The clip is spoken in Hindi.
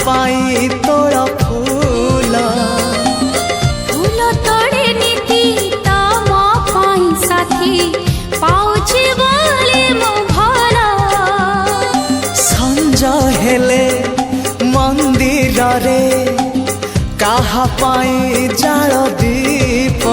पाई तोड़ फूल फूल तोड़े नीति तम पाई साथी पाउछि बोली मो भला संज हेले मंदिर रे कहा पाई जाल दीप